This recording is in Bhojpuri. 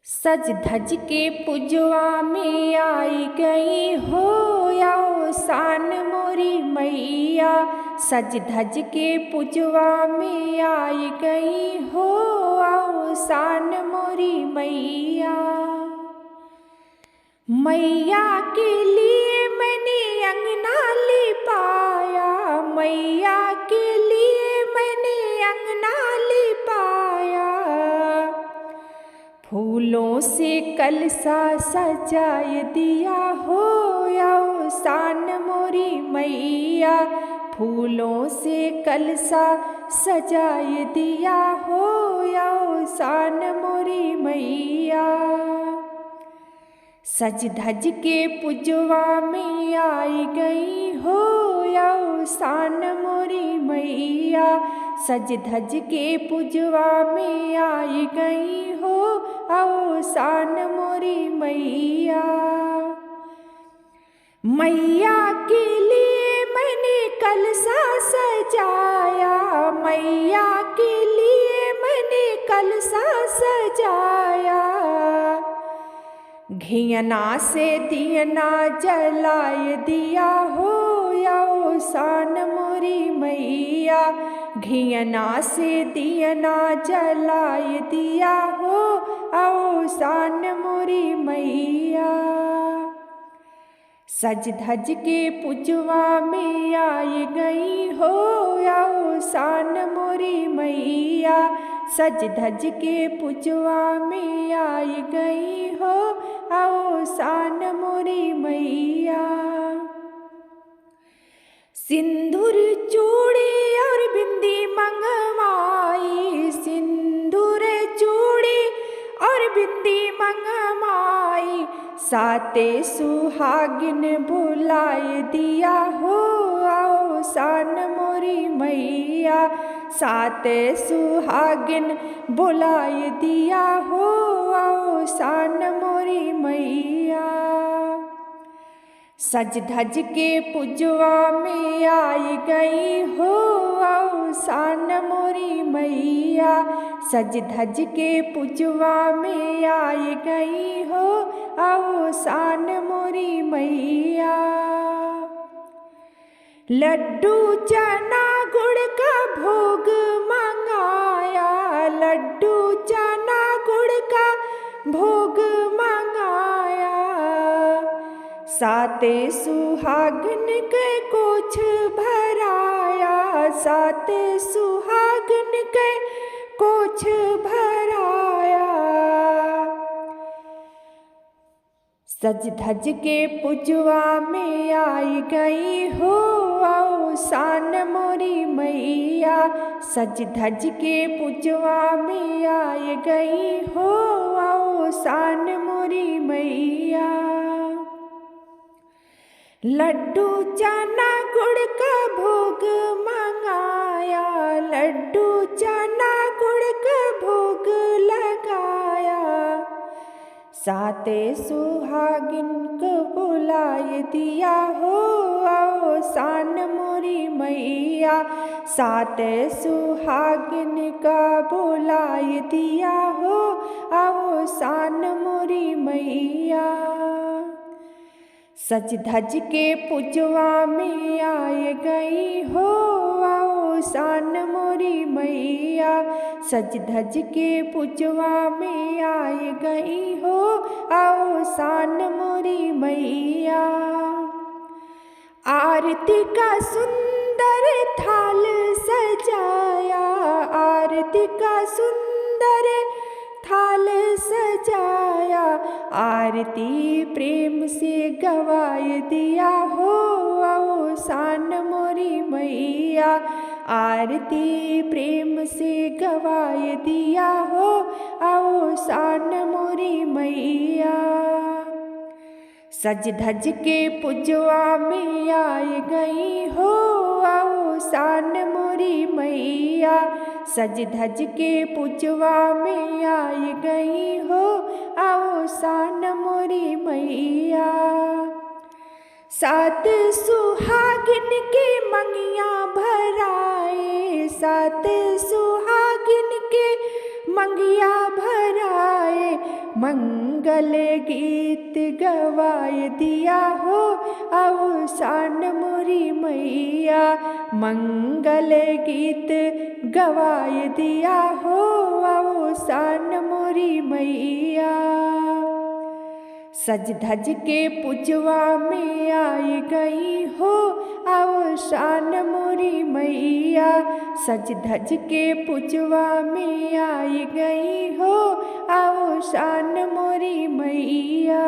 सज धज के पुजवा में आई गई हो आओ शान मोरी मैया। सज धज के पुजवा में आई गई हो आओ शान मोरी मैया। मैया के लिए मैंने अंगना लिपाया, मैया के लिए मैंने अंगना लिपाया। फूलों से कलसा सजाए दिया हो आओ शान मोरी मैया। फूलों से कलसा सजाए दिया हो आओ शान मोरी मैया। सज धज के पुजवा में आई गई हो आओ शान मोरी मैया। सज धज के पुजवा में आई गई हो आओ शान मोरी मैया। मैया के लिए मैंने कलसा सजाया, मैया के लिए मैंने कलसा सजाया। घियना से दियना जलाए दिया हो आओ शान मोरी मैया। घियना से दियना जलाए दिया हो आओ शान मोरी मैया। सज धज के पुजवा में आई गई हो आओ शान मोरी मैया। सज धज के पुजवा में आई गई हो आओ शान मोरी मैया। सिंदूर चूड़ी और बिंदी मंगवाई, सिंदूर चूड़ी और बिंदी मंगवाई। साते सुहागिन बुलाए दिया हो आओ शान मोरी मैया। साते सुहागिन बुलाए दिया हो आओ शान मोरी मैया। सज धज के पुजवा में आई गई हो आओ शान मोरी मैया। सज धज के पुजवा में आई गई हो आओ शान मोरी मैया। लड्डू चना गुड़ का भोग मंगाया, लड्डू चना गुड़ का भोग मंगाया। साते सुहागन के कुछ भराया, साते सुहागन के कुछ भराया। सज धज के पुजवा में आई गई हो आओ शान मोरी मैया। सज धज के पुजवा में आई गई हो आओ शान मोरी मैया। लड्डू चना गुड़ का भोग मंगाया, लड्डू चना गुड़ का भोग लगाया। साते सुहागिन को बुलाए दिया हो आओ शान मोरी मैया। साते सुहागिन का बुलाए दिया हो आओ शान मोरी मैया। सज धज के पुजवा में आए गई हो आओ शान मोरी मैया। सज धज के पुजवा में आए गई हो आओ शान मोरी मैया। आरती का सुंदर थाल सजाया, आरती का सुंदर थाल सजाया। आरती प्रेम से गवाए दिया हो आओ शान मोरी मैया। आरती प्रेम से गवाए दिया हो आओ शान मोरी मैया। सज धज के पुजवा में आई गई हो आओ शान मोरी मैया। सज धज के पुजवा में आई गई हो आओ शान मोरी मैया। सात सुहागिन के मंगिया भराए, सात सुहागिन के मंगिया भराए। मंगल गीत गवाए दिया हो अवसान मोरी मैया। मंगल गीत गवाए दिया हो अवसान मोरी मैया। सज धज के पुजवा में आई गई हो अवसान मोरी मैया। सज धज के पुजवा में आई गई हो अवसान मोरी मैया।